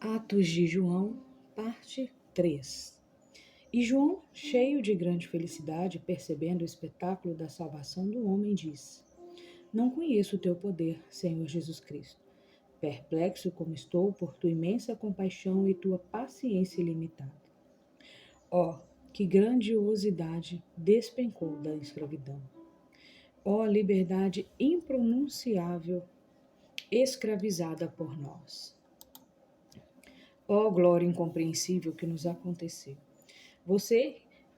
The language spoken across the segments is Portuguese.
Atos de João, parte 3. E João, cheio de grande felicidade, percebendo o espetáculo da salvação do homem, disse: Não conheço o teu poder, Senhor Jesus Cristo. Perplexo como estou por tua imensa compaixão e tua paciência ilimitada. Ó, que grandiosidade despencou da escravidão! Ó, liberdade impronunciável escravizada por nós! Ó, glória incompreensível que nos aconteceu! Você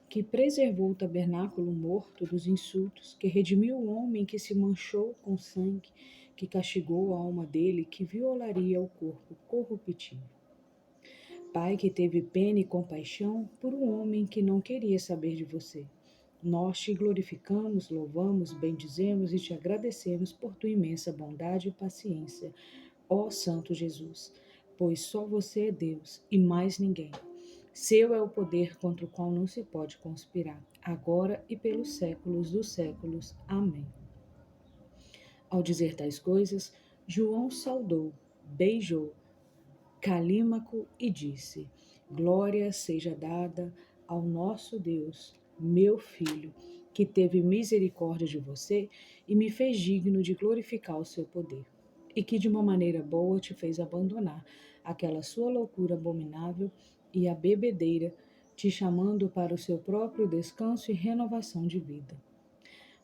que preservou o tabernáculo morto dos insultos, que redimiu o homem que se manchou com sangue, que castigou a alma dele, que violaria o corpo corruptível. Pai que teve pena e compaixão por um homem que não queria saber de você. Nós te glorificamos, louvamos, bendizemos e te agradecemos por tua imensa bondade e paciência, ó Santo Jesus, pois só você é Deus e mais ninguém. Seu é o poder contra o qual não se pode conspirar, agora e pelos séculos dos séculos. Amém. Ao dizer tais coisas, João saudou, beijou Calímaco e disse: Glória seja dada ao nosso Deus, meu filho, que teve misericórdia de você e me fez digno de glorificar o seu poder, e que de uma maneira boa te fez abandonar aquela sua loucura abominável e a bebedeira, te chamando para o seu próprio descanso e renovação de vida.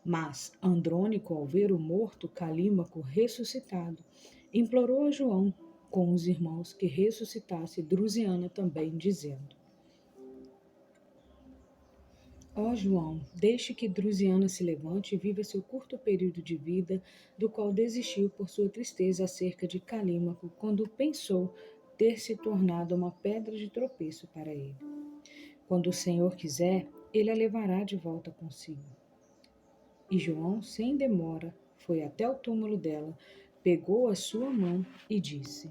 Mas Andrônico, ao ver o morto Calímaco ressuscitado, implorou a João com os irmãos que ressuscitasse Drusiana também, dizendo: Ó João, deixe que Drusiana se levante e viva seu curto período de vida, do qual desistiu por sua tristeza acerca de Calímaco, quando pensou ter se tornado uma pedra de tropeço para ele. Quando o Senhor quiser, ele a levará de volta consigo. E João, sem demora, foi até o túmulo dela, pegou a sua mão e disse: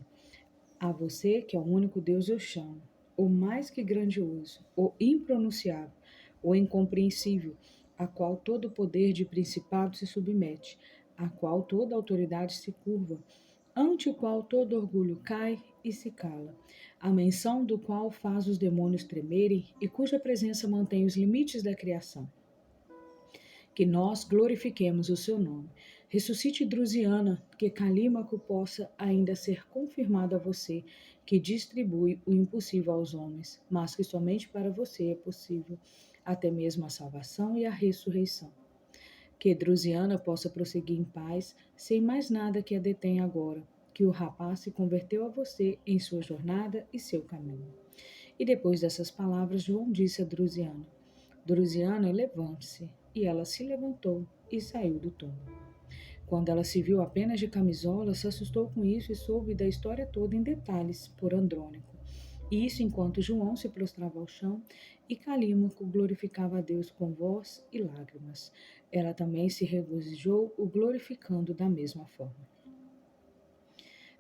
A você, que é o único Deus, eu chamo, o mais que grandioso, o impronunciável, o incompreensível, a qual todo poder de principado se submete, a qual toda autoridade se curva, ante o qual todo orgulho cai e se cala, a menção do qual faz os demônios tremerem e cuja presença mantém os limites da criação. Que nós glorifiquemos o seu nome. Ressuscite Drusiana, que Calímaco possa ainda ser confirmado a você, que distribui o impossível aos homens, mas que somente para você é possível, até mesmo a salvação e a ressurreição. Que Drusiana possa prosseguir em paz, sem mais nada que a detenha agora, que o rapaz se converteu a você em sua jornada e seu caminho. E depois dessas palavras, João disse a Drusiana: Drusiana, levante-se. E ela se levantou e saiu do túmulo. Quando ela se viu apenas de camisola, se assustou com isso e soube da história toda em detalhes por Andrônico. E isso enquanto João se prostrava ao chão e Calímaco glorificava a Deus com voz e lágrimas. Ela também se regozijou, o glorificando da mesma forma.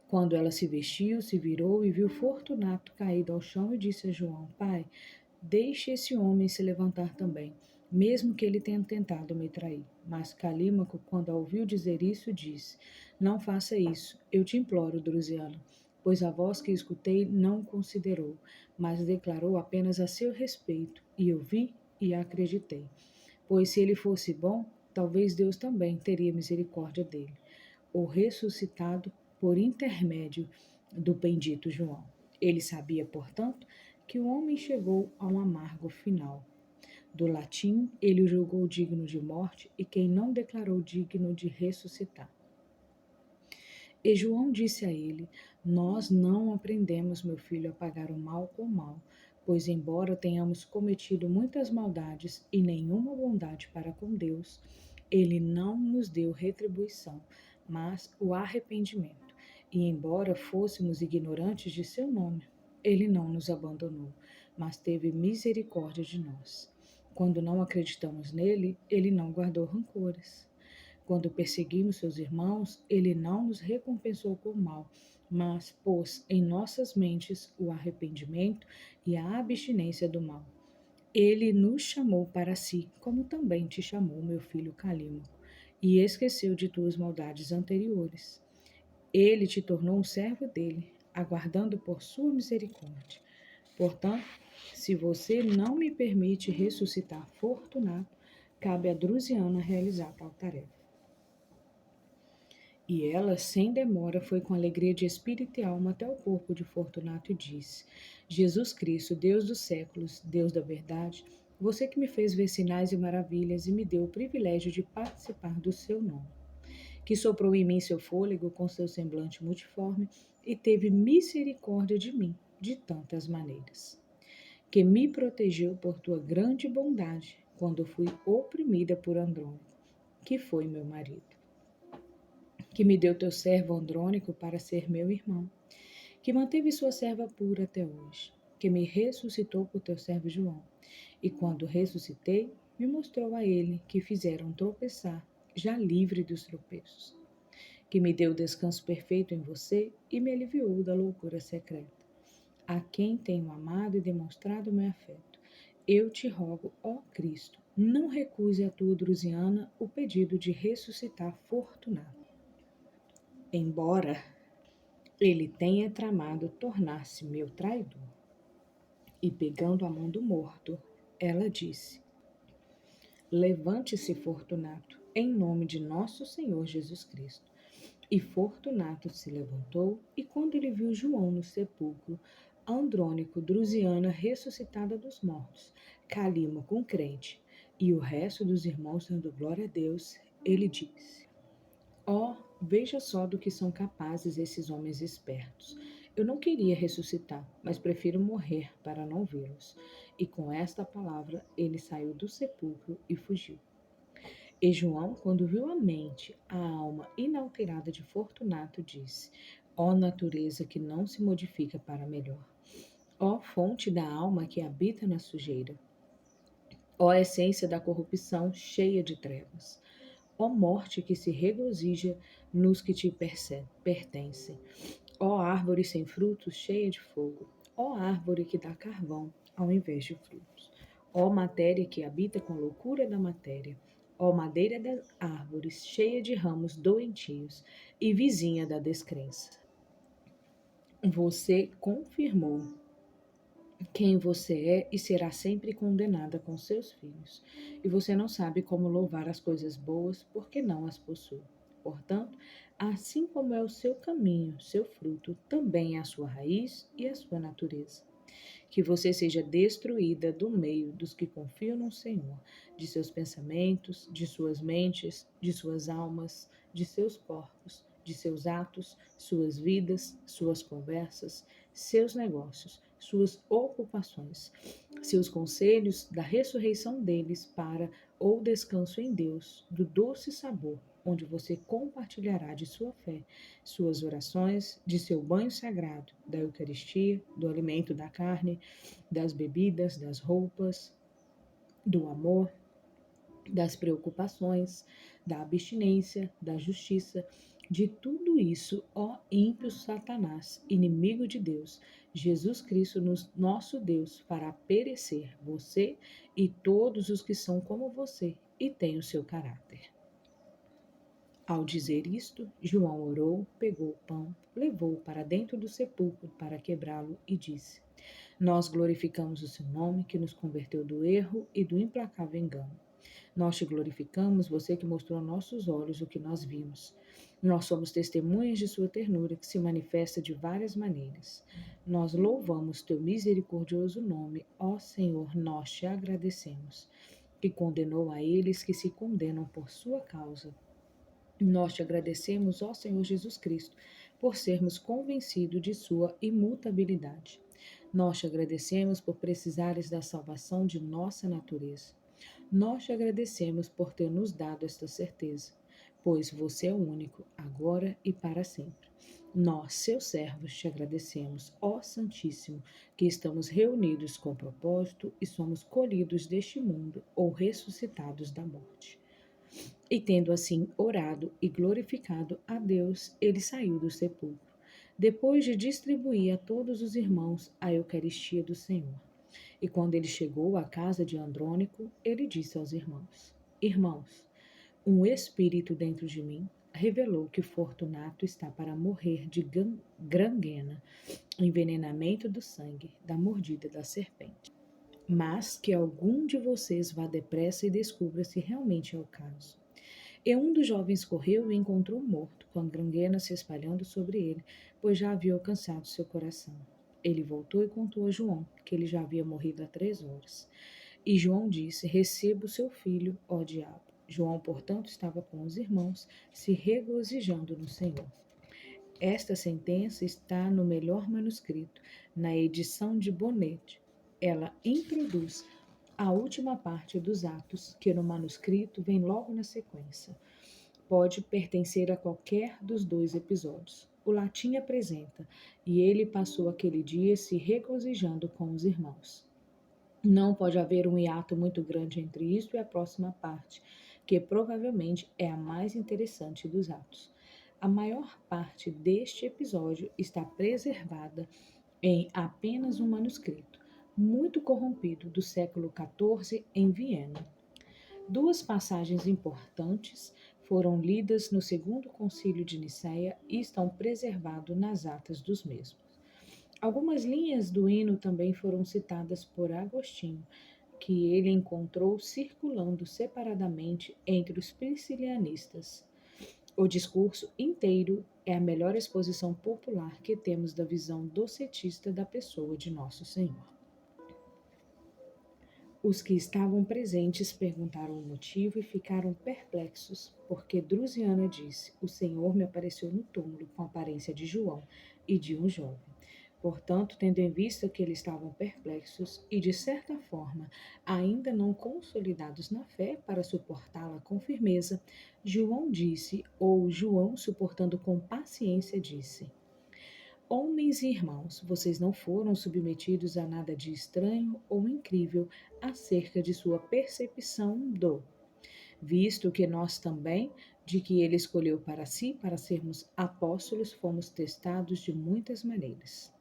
Quando ela se vestiu, se virou e viu Fortunato caído ao chão e disse a João: Pai, deixe esse homem se levantar também, mesmo que ele tenha tentado me trair. Mas Calímaco, quando a ouviu dizer isso, disse: Não faça isso, eu te imploro, Drusiana, pois a voz que escutei não considerou, mas declarou apenas a seu respeito, e eu vi e acreditei. Pois se ele fosse bom, talvez Deus também teria misericórdia dele, o ressuscitado por intermédio do bendito João. Ele sabia, portanto, que o homem chegou a um amargo final. Do latim, ele o julgou digno de morte e quem não declarou digno de ressuscitar. E João disse a ele: Nós não aprendemos, meu filho, a pagar o mal com o mal, pois, embora tenhamos cometido muitas maldades e nenhuma bondade para com Deus, ele não nos deu retribuição, mas o arrependimento. E, embora fôssemos ignorantes de seu nome, ele não nos abandonou, mas teve misericórdia de nós. Quando não acreditamos nele, ele não guardou rancores. Quando perseguimos seus irmãos, ele não nos recompensou com mal, mas pôs em nossas mentes o arrependimento e a abstinência do mal. Ele nos chamou para si, como também te chamou, meu filho Calímaco, e esqueceu de tuas maldades anteriores. Ele te tornou um servo dele, aguardando por sua misericórdia. Portanto, se você não me permite ressuscitar Fortunato, cabe a Drusiana realizar tal tarefa. E ela, sem demora, foi com alegria de espírito e alma até o corpo de Fortunato e disse: Jesus Cristo, Deus dos séculos, Deus da verdade, você que me fez ver sinais e maravilhas e me deu o privilégio de participar do seu nome, que soprou em mim seu fôlego com seu semblante multiforme e teve misericórdia de mim de tantas maneiras, que me protegeu por tua grande bondade quando fui oprimida por Andrônico, que foi meu marido, que me deu teu servo Andrônico para ser meu irmão, que manteve sua serva pura até hoje, que me ressuscitou por teu servo João, e quando ressuscitei, me mostrou a ele que fizeram tropeçar, já livre dos tropeços, que me deu descanso perfeito em você e me aliviou da loucura secreta, a quem tenho amado e demonstrado meu afeto. Eu te rogo, ó Cristo, não recuse a tua Drusiana o pedido de ressuscitar Fortunato, embora ele tenha tramado tornar-se meu traidor. E pegando a mão do morto, ela disse: Levante-se, Fortunato, em nome de nosso Senhor Jesus Cristo. E Fortunato se levantou, e quando ele viu João no sepulcro, Andrônico, Drusiana ressuscitada dos mortos, Calímaco, crente, e o resto dos irmãos dando glória a Deus, ele disse: veja só do que são capazes esses homens espertos. Eu não queria ressuscitar, mas prefiro morrer para não vê-los. E com esta palavra ele saiu do sepulcro e fugiu. E João, quando viu a mente, a alma inalterada de Fortunato, disse: Ó natureza que não se modifica para melhor, ó fonte da alma que habita na sujeira, ó essência da corrupção cheia de trevas, ó morte que se regozija nos que te pertencem, ó árvore sem frutos cheia de fogo, ó árvore que dá carvão ao invés de frutos, ó matéria que habita com loucura da matéria, ó madeira das árvores cheia de ramos doentios e vizinha da descrença. Você confirmou quem você é e será sempre condenada com seus filhos. E você não sabe como louvar as coisas boas porque não as possui. Portanto, assim como é o seu caminho, seu fruto, também é a sua raiz e a sua natureza. Que você seja destruída do meio dos que confiam no Senhor, de seus pensamentos, de suas mentes, de suas almas, de seus corpos, de seus atos, suas vidas, suas conversas, seus negócios, suas ocupações, seus conselhos da ressurreição deles para ou descanso em Deus, do doce sabor, onde você compartilhará de sua fé, suas orações, de seu banho sagrado, da Eucaristia, do alimento da carne, das bebidas, das roupas, do amor, das preocupações, da abstinência, da justiça, de tudo isso, ó ímpio Satanás, inimigo de Deus, Jesus Cristo, nosso Deus, fará perecer você e todos os que são como você e têm o seu caráter. Ao dizer isto, João orou, pegou o pão, levou-o para dentro do sepulcro para quebrá-lo e disse: Nós glorificamos o seu nome, que nos converteu do erro e do implacável engano. Nós te glorificamos, você que mostrou a nossos olhos o que nós vimos. Nós somos testemunhas de sua ternura, que se manifesta de várias maneiras. Nós louvamos teu misericordioso nome, ó Senhor, nós te agradecemos, que condenou a eles que se condenam por sua causa. Nós te agradecemos, ó Senhor Jesus Cristo, por sermos convencidos de sua imutabilidade. Nós te agradecemos por precisares da salvação de nossa natureza. Nós te agradecemos por ter nos dado esta certeza, pois você é o único, agora e para sempre. Nós, seus servos, te agradecemos, ó Santíssimo, que estamos reunidos com propósito e somos colhidos deste mundo ou ressuscitados da morte. E tendo assim orado e glorificado a Deus, ele saiu do sepulcro, depois de distribuir a todos os irmãos a Eucaristia do Senhor. E quando ele chegou à casa de Andrônico, ele disse aos irmãos: Irmãos, um espírito dentro de mim revelou que Fortunato está para morrer de gangrena, envenenamento do sangue, da mordida da serpente. Mas que algum de vocês vá depressa e descubra se realmente é o caso. E um dos jovens correu e encontrou morto, com a gangrena se espalhando sobre ele, pois já havia alcançado seu coração. Ele voltou e contou a João que ele já havia morrido há 3 horas. E João disse: Receba o seu filho, ó diabo. João, portanto, estava com os irmãos, se regozijando no Senhor. Esta sentença está no melhor manuscrito, na edição de Bonnet. Ela introduz a última parte dos Atos, que no manuscrito vem logo na sequência. Pode pertencer a qualquer dos 2 episódios. O latim apresenta: E ele passou aquele dia se regozijando com os irmãos. Não pode haver um hiato muito grande entre isto e a próxima parte, que provavelmente é a mais interessante dos atos. A maior parte deste episódio está preservada em apenas um manuscrito, muito corrompido, do século XIV em Viena. 2 passagens importantes foram lidas no Segundo Concílio de Nicéia e estão preservadas nas atas dos mesmos. Algumas linhas do hino também foram citadas por Agostinho, que ele encontrou circulando separadamente entre os priscilianistas. O discurso inteiro é a melhor exposição popular que temos da visão docetista da pessoa de Nosso Senhor. Os que estavam presentes perguntaram o motivo e ficaram perplexos, porque Drusiana disse: O Senhor me apareceu no túmulo com a aparência de João e de um jovem. Portanto, tendo em vista que eles estavam perplexos e, de certa forma, ainda não consolidados na fé para suportá-la com firmeza, João, suportando com paciência, disse: Homens e irmãos, vocês não foram submetidos a nada de estranho ou incrível acerca de sua percepção visto que nós também, de que ele escolheu para si, para sermos apóstolos, fomos testados de muitas maneiras.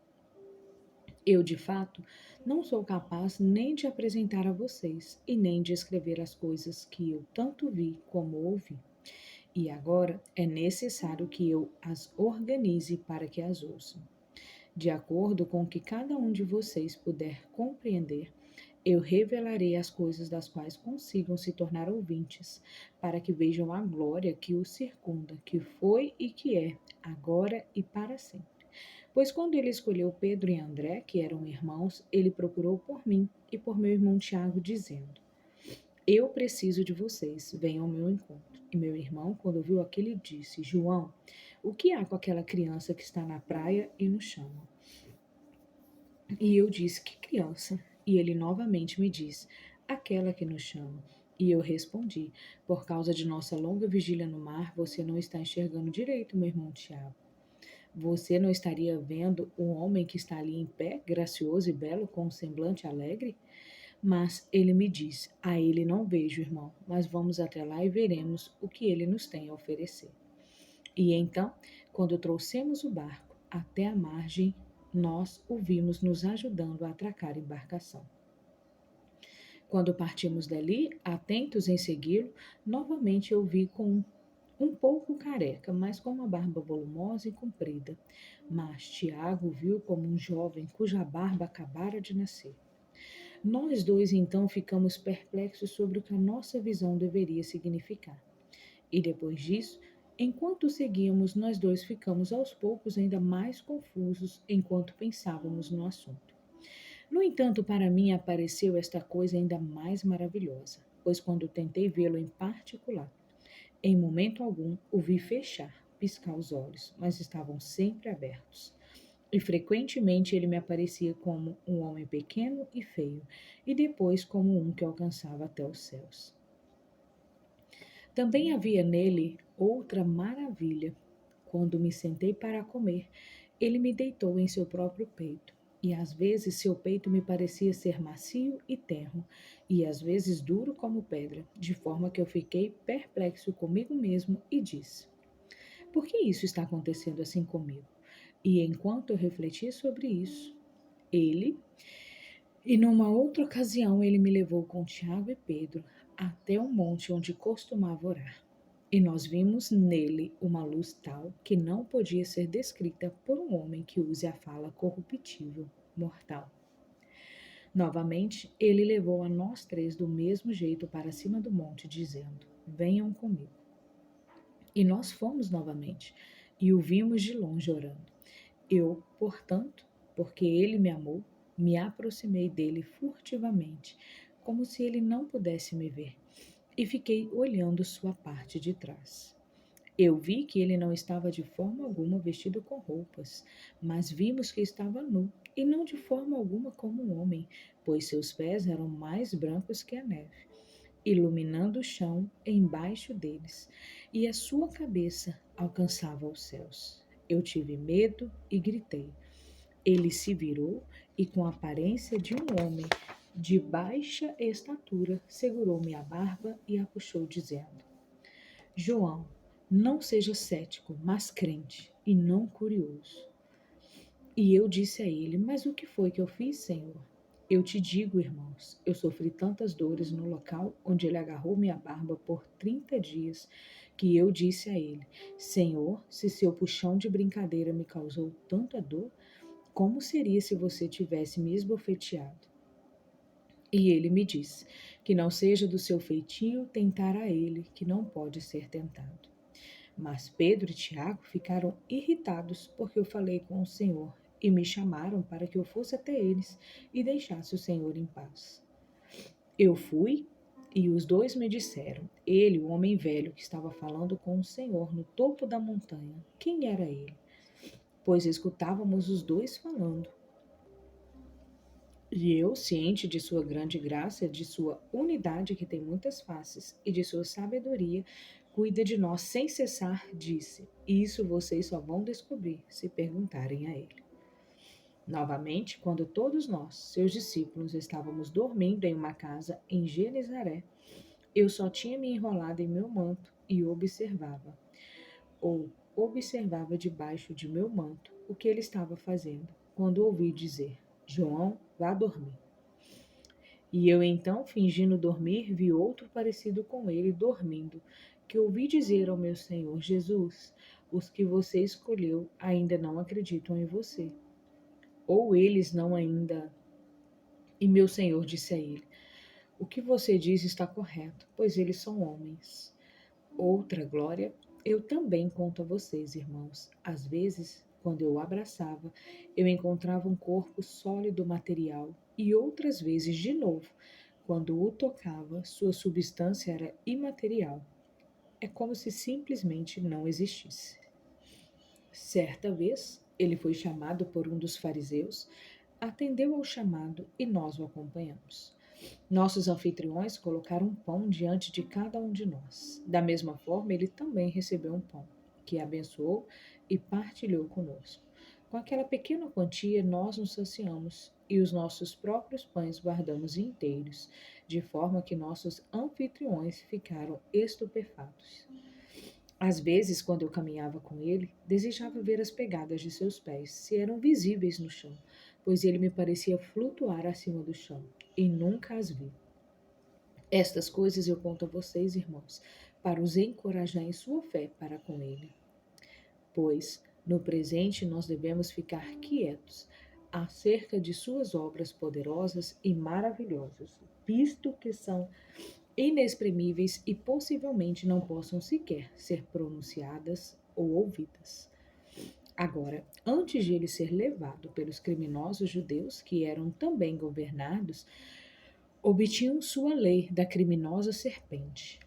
Eu, de fato, não sou capaz nem de apresentar a vocês e nem de escrever as coisas que eu tanto vi como ouvi. E agora é necessário que eu as organize para que as ouçam. De acordo com o que cada um de vocês puder compreender, eu revelarei as coisas das quais consigam se tornar ouvintes, para que vejam a glória que os circunda, que foi e que é, agora e para sempre. Pois quando ele escolheu Pedro e André, que eram irmãos, ele procurou por mim e por meu irmão Tiago, dizendo: Eu preciso de vocês, venham ao meu encontro. E meu irmão, quando ouviu aquilo, disse: João, o que há com aquela criança que está na praia e nos chama? E eu disse: Que criança? E ele novamente me disse: Aquela que nos chama. E eu respondi: Por causa de nossa longa vigília no mar, você não está enxergando direito, meu irmão Tiago. Você não estaria vendo um homem que está ali em pé, gracioso e belo, com um semblante alegre? Mas ele me disse: A ele não vejo, irmão, mas vamos até lá e veremos o que ele nos tem a oferecer. E então, quando trouxemos o barco até a margem, nós o vimos nos ajudando a atracar a embarcação. Quando partimos dali, atentos em segui-lo, novamente eu vi com um pouco careca, mas com uma barba volumosa e comprida. Mas Tiago viu como um jovem cuja barba acabara de nascer. Nós dois então ficamos perplexos sobre o que a nossa visão deveria significar. E depois disso, enquanto seguíamos, nós dois ficamos aos poucos ainda mais confusos enquanto pensávamos no assunto. No entanto, para mim apareceu esta coisa ainda mais maravilhosa, pois quando tentei vê-lo em particular, em momento algum o vi fechar, piscar os olhos, mas estavam sempre abertos. E frequentemente ele me aparecia como um homem pequeno e feio, e depois como um que alcançava até os céus. Também havia nele outra maravilha. Quando me sentei para comer, ele me deitou em seu próprio peito, e às vezes seu peito me parecia ser macio e tenro, e às vezes duro como pedra, de forma que eu fiquei perplexo comigo mesmo e disse: Por que isso está acontecendo assim comigo? E enquanto eu refletia sobre isso, ele, e numa outra ocasião ele me levou com Tiago e Pedro até o monte onde costumava orar. E nós vimos nele uma luz tal que não podia ser descrita por um homem que use a fala corruptível, mortal. Novamente, ele levou a nós três do mesmo jeito para cima do monte, dizendo: Venham comigo. E nós fomos novamente, e o vimos de longe orando. Eu, portanto, porque ele me amou, me aproximei dele furtivamente, como se ele não pudesse me ver, e fiquei olhando sua parte de trás. Eu vi que ele não estava de forma alguma vestido com roupas, mas vimos que estava nu, e não de forma alguma como um homem, pois seus pés eram mais brancos que a neve, iluminando o chão embaixo deles, e a sua cabeça alcançava os céus. Eu tive medo e gritei. Ele se virou e, com a aparência de um homem de baixa estatura, segurou minha barba e a puxou, dizendo: João, não seja cético, mas crente, e não curioso. E eu disse a ele: Mas o que foi que eu fiz, Senhor? Eu te digo, irmãos, eu sofri tantas dores no local onde ele agarrou minha barba por 30 dias, que eu disse a ele: Senhor, se seu puxão de brincadeira me causou tanta dor, como seria se você tivesse me esbofeteado? E ele me disse: Que não seja do seu feitio tentar a ele, que não pode ser tentado. Mas Pedro e Tiago ficaram irritados porque eu falei com o Senhor e me chamaram para que eu fosse até eles e deixasse o Senhor em paz. Eu fui e os dois me disseram: Ele, o homem velho que estava falando com o Senhor no topo da montanha, quem era ele? Pois escutávamos os dois falando. E eu, ciente de sua grande graça, de sua unidade que tem muitas faces e de sua sabedoria, cuida de nós sem cessar, disse: Isso vocês só vão descobrir se perguntarem a ele. Novamente, quando todos nós, seus discípulos, estávamos dormindo em uma casa em Genezaré, eu só tinha me enrolado em meu manto e observava debaixo de meu manto o que ele estava fazendo, quando ouvi dizer: João, vá dormir. E eu então, fingindo dormir, vi outro parecido com ele dormindo, que ouvi dizer ao meu Senhor: Jesus, os que você escolheu ainda não acreditam em você. Ou eles não ainda. E meu Senhor disse a ele: O que você diz está correto, pois eles são homens. Outra glória eu também conto a vocês, irmãos. Às vezes, quando eu o abraçava, eu encontrava um corpo sólido material, e outras vezes, de novo, quando o tocava, sua substância era imaterial. É como se simplesmente não existisse. Certa vez, ele foi chamado por um dos fariseus, atendeu ao chamado e nós o acompanhamos. Nossos anfitriões colocaram um pão diante de cada um de nós. Da mesma forma, ele também recebeu um pão, que abençoou e partilhou conosco. Com aquela pequena quantia, nós nos saciamos e os nossos próprios pães guardamos inteiros, de forma que nossos anfitriões ficaram estupefatos. Às vezes, quando eu caminhava com ele, desejava ver as pegadas de seus pés, se eram visíveis no chão, pois ele me parecia flutuar acima do chão, e nunca as vi. Estas coisas eu conto a vocês, irmãos, para os encorajar em sua fé para com ele. Pois, no presente, nós devemos ficar quietos acerca de suas obras poderosas e maravilhosas, visto que são inexprimíveis e possivelmente não possam sequer ser pronunciadas ou ouvidas. Agora, antes de ele ser levado pelos criminosos judeus, que eram também governados, obtinham sua lei da criminosa serpente.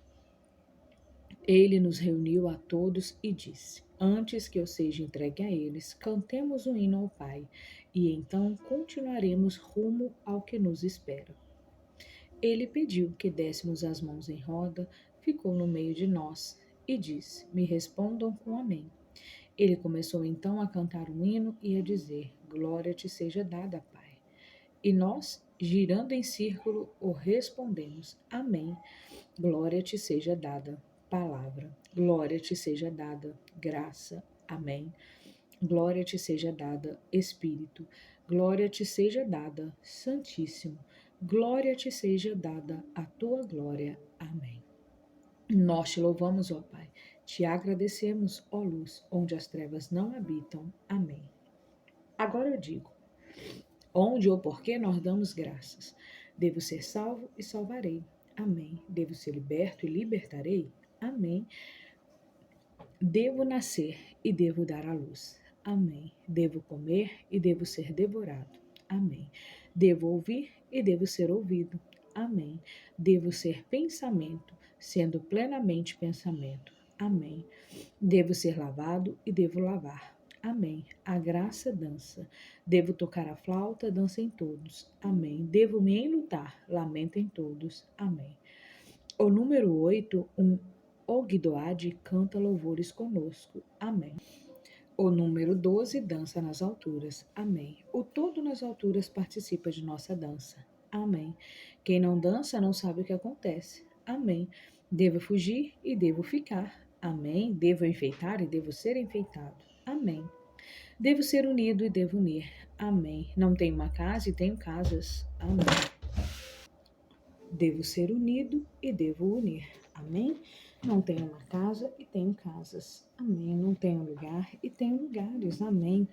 Ele nos reuniu a todos e disse: Antes que eu seja entregue a eles, cantemos um hino ao Pai, e então continuaremos rumo ao que nos espera. Ele pediu que dessemos as mãos em roda, ficou no meio de nós e disse: Me respondam com amém. Ele começou então a cantar um hino e a dizer: Glória te seja dada, Pai. E nós, girando em círculo, o respondemos: Amém. Glória te seja dada, palavra. Glória te seja dada, graça. Amém. Glória te seja dada, Espírito. Glória te seja dada, Santíssimo. Glória te seja dada a tua glória. Amém. Nós te louvamos, ó Pai. Te agradecemos, ó luz, onde as trevas não habitam. Amém. Agora eu digo, onde ou por que nós damos graças. Devo ser salvo e salvarei. Amém. Devo ser liberto e libertarei. Amém. Devo nascer e devo dar à luz. Amém. Devo comer e devo ser devorado. Amém. Devo ouvir e devo ser ouvido. Amém. Devo ser pensamento, sendo plenamente pensamento. Amém. Devo ser lavado e devo lavar. Amém. A graça dança. Devo tocar a flauta, dancem todos. Amém. Devo me enlutar, lamentem todos. Amém. O número 8, Ogdoade canta louvores conosco. Amém. O número 12 dança nas alturas. Amém. O todo nas alturas participa de nossa dança. Amém. Quem não dança não sabe o que acontece. Amém. Devo fugir e devo ficar. Amém. Devo enfeitar e devo ser enfeitado. Amém. Devo ser unido e devo unir. Amém. Não tenho uma casa e tenho casas. Amém. Devo ser unido e devo unir. Amém? Não tenho uma casa e tenho casas. Amém? Não tenho lugar e tenho lugares. Amém?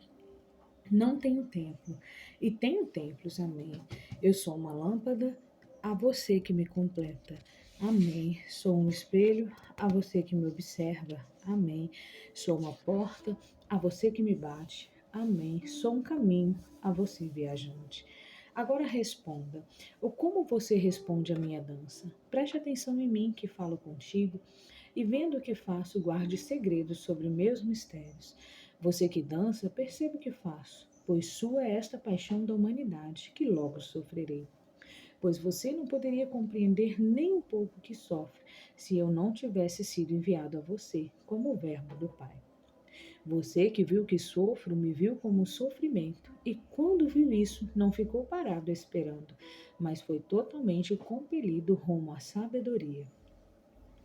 Não tenho templo e tenho templos. Amém? Eu sou uma lâmpada a você que me completa. Amém? Sou um espelho a você que me observa. Amém? Sou uma porta a você que me bate. Amém? Sou um caminho a você, viajante. Agora responda: o como você responde à minha dança? Preste atenção em mim que falo contigo e vendo o que faço, guarde segredos sobre meus mistérios. Você que dança, perceba o que faço, pois sua é esta paixão da humanidade, que logo sofrerei. Pois você não poderia compreender nem um pouco o que sofre, se eu não tivesse sido enviado a você, como o verbo do Pai. Você que viu que sofro, me viu como sofrimento, e quando viu isso, não ficou parado esperando, mas foi totalmente compelido rumo à sabedoria.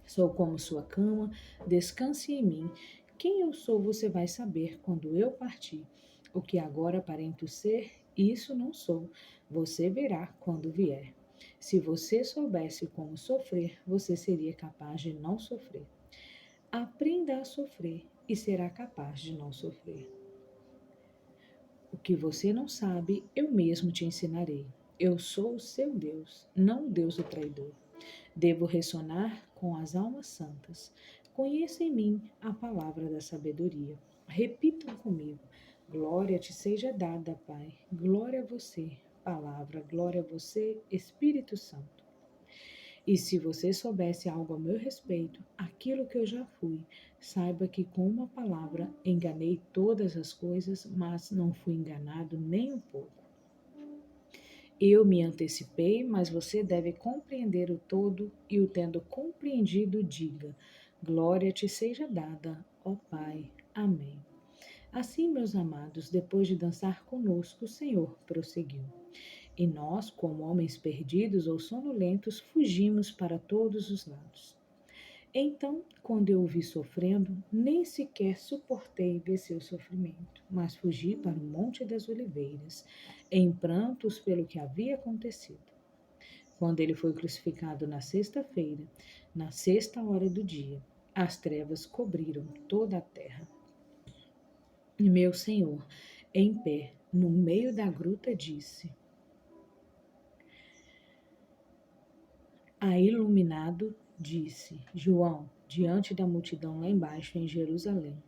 Sou como sua cama, descanse em mim. Quem eu sou você vai saber quando eu partir. O que agora aparento ser, isso não sou. Você verá quando vier. Se você soubesse como sofrer, você seria capaz de não sofrer. Aprenda a sofrer e será capaz de não sofrer. O que você não sabe, eu mesmo te ensinarei. Eu sou o seu Deus, não o Deus do traidor. Devo ressonar com as almas santas. Conheça em mim a palavra da sabedoria. Repitam comigo. Glória te seja dada, Pai. Glória a você, palavra. Glória a você, Espírito Santo. E se você soubesse algo a meu respeito, aquilo que eu já fui, saiba que com uma palavra enganei todas as coisas, mas não fui enganado nem um pouco. Eu me antecipei, mas você deve compreender o todo e o tendo compreendido, diga: glória te seja dada, ó Pai. Amém. Assim, meus amados, depois de dançar conosco, o Senhor prosseguiu. E nós, como homens perdidos ou sonolentos, fugimos para todos os lados. Então, quando eu o vi sofrendo, nem sequer suportei ver seu sofrimento, mas fugi para o Monte das Oliveiras, em prantos pelo que havia acontecido. Quando ele foi crucificado na sexta-feira, na sexta hora do dia, as trevas cobriram toda a terra. E meu Senhor, em pé, no meio da gruta, disse: A iluminado disse: João, diante da multidão lá embaixo em Jerusalém,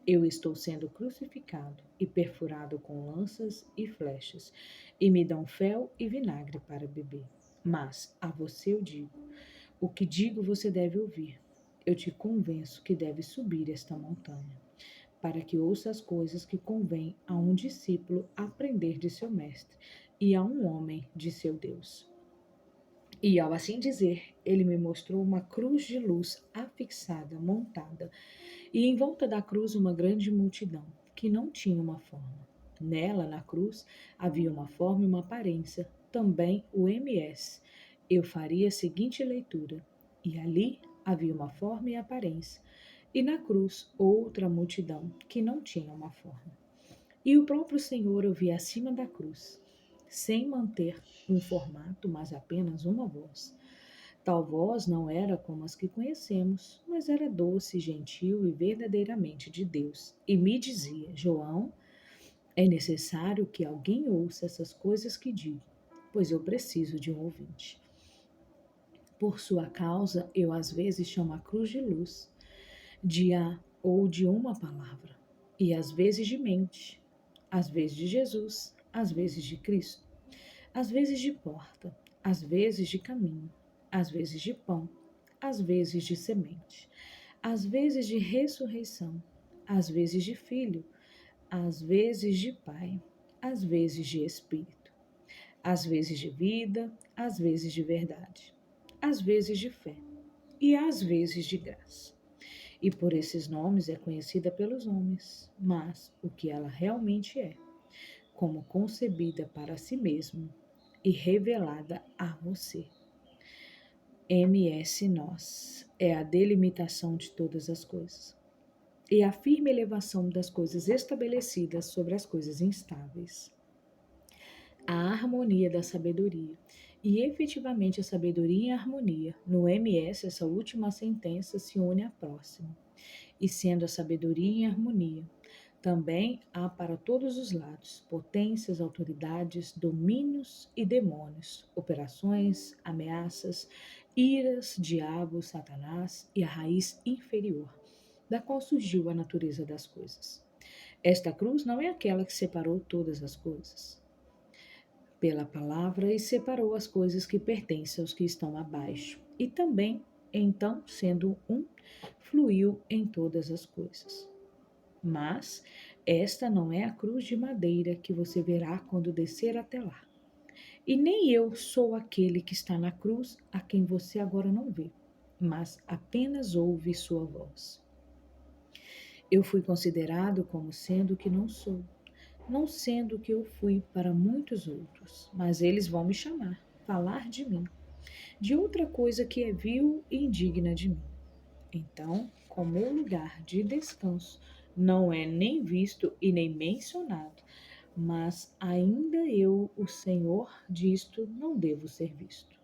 eu estou sendo crucificado e perfurado com lanças e flechas, e me dão fel e vinagre para beber. Mas a você eu digo: o que digo você deve ouvir. Eu te convenço que deve subir esta montanha, para que ouça as coisas que convém a um discípulo aprender de seu mestre e a um homem de seu Deus. E ao assim dizer, ele me mostrou uma cruz de luz afixada, montada, e em volta da cruz uma grande multidão, que não tinha uma forma. Nela, na cruz, havia uma forma e uma aparência, também o MS. Eu faria a seguinte leitura: e ali havia uma forma e aparência, e na cruz outra multidão, que não tinha uma forma. E o próprio Senhor eu vi acima da cruz, sem manter um formato, mas apenas uma voz. Tal voz não era como as que conhecemos, mas era doce, gentil e verdadeiramente de Deus. E me dizia: João, é necessário que alguém ouça essas coisas que digo, pois eu preciso de um ouvinte. Por sua causa, eu às vezes chamo a cruz de luz, de a ou de uma palavra, e às vezes de mente, às vezes de Jesus, às vezes de Cristo, às vezes de porta, às vezes de caminho, às vezes de pão, às vezes de semente, às vezes de ressurreição, às vezes de filho, às vezes de pai, às vezes de espírito, às vezes de vida, às vezes de verdade, às vezes de fé e às vezes de graça. E por esses nomes é conhecida pelos homens, mas o que ela realmente é, como concebida para si mesma e revelada a você. MS Nós é a delimitação de todas as coisas e a firme elevação das coisas estabelecidas sobre as coisas instáveis. A harmonia da sabedoria. E efetivamente a sabedoria em harmonia. No MS, essa última sentença se une à próxima. E sendo a sabedoria em harmonia, também há para todos os lados potências, autoridades, domínios e demônios, operações, ameaças, iras, diabo, Satanás e a raiz inferior, da qual surgiu a natureza das coisas. Esta cruz não é aquela que separou todas as coisas pela palavra e separou as coisas que pertencem aos que estão abaixo. E também, então, sendo um, fluiu em todas as coisas. Mas esta não é a cruz de madeira que você verá quando descer até lá. E nem eu sou aquele que está na cruz, a quem você agora não vê, mas apenas ouve sua voz. Eu fui considerado como sendo o que não sou, não sendo o que eu fui para muitos outros, mas eles vão me chamar, falar de mim, de outra coisa que é vil e indigna de mim. Então, como meu lugar de descanso não é nem visto e nem mencionado, mas ainda eu, o Senhor, disto não devo ser visto.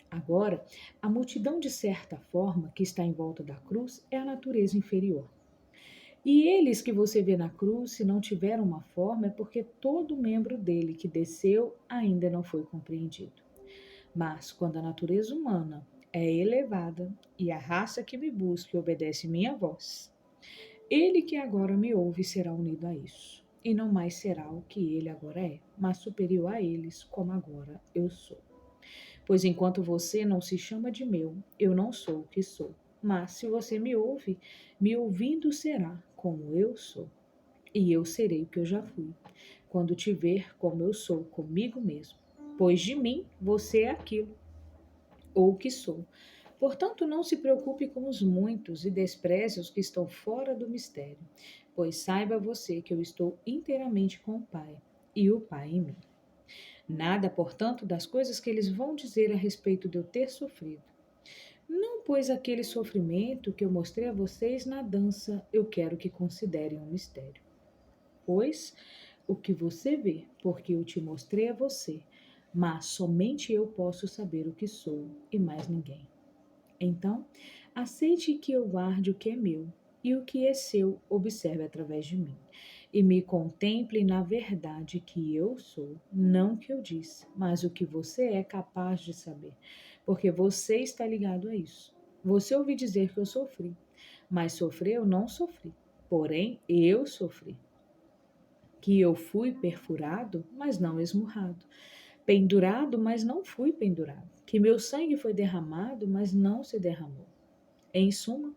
Agora, a multidão de certa forma que está em volta da cruz é a natureza inferior. E eles que você vê na cruz, se não tiveram uma forma, é porque todo membro dele que desceu ainda não foi compreendido. Mas quando a natureza humana é elevada e a raça que me busca e obedece minha voz, ele que agora me ouve será unido a isso, e não mais será o que ele agora é, mas superior a eles, como agora eu sou. Pois enquanto você não se chama de meu, eu não sou o que sou. Mas se você me ouve, me ouvindo será como eu sou, e eu serei o que eu já fui, quando te ver como eu sou comigo mesmo. Pois de mim você é aquilo, ou o que sou. Portanto, não se preocupe com os muitos e despreze os que estão fora do mistério, pois saiba você que eu estou inteiramente com o Pai, e o Pai em mim. Nada, portanto, das coisas que eles vão dizer a respeito de eu ter sofrido. Não, pois aquele sofrimento que eu mostrei a vocês na dança, eu quero que considerem um mistério. Pois o que você vê, porque eu te mostrei a você, mas somente eu posso saber o que sou e mais ninguém. Então, aceite que eu guarde o que é meu, e o que é seu observe através de mim, e me contemple na verdade que eu sou, não o que eu disse, mas o que você é capaz de saber, porque você está ligado a isso. Você ouviu dizer que eu sofri, mas sofrer eu não sofri, porém eu sofri. Que eu fui perfurado, mas não esmurrado, pendurado, mas não fui pendurado, que meu sangue foi derramado, mas não se derramou. Em suma,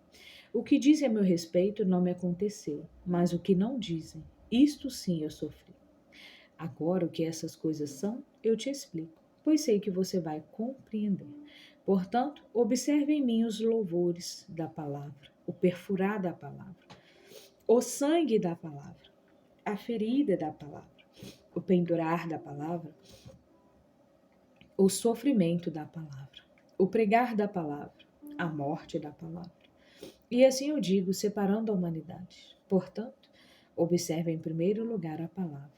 o que dizem a meu respeito não me aconteceu, mas o que não dizem, isto sim eu sofri. Agora, o que essas coisas são, eu te explico, pois sei que você vai compreender. Portanto, observe em mim os louvores da palavra, o perfurar da palavra, o sangue da palavra, a ferida da palavra, o pendurar da palavra, o sofrimento da palavra, o pregar da palavra, a morte da palavra. E assim eu digo, separando a humanidade. Portanto, observe em primeiro lugar a palavra,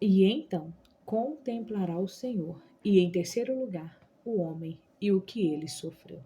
e então contemplará o Senhor, e em terceiro lugar, o homem e o que ele sofreu.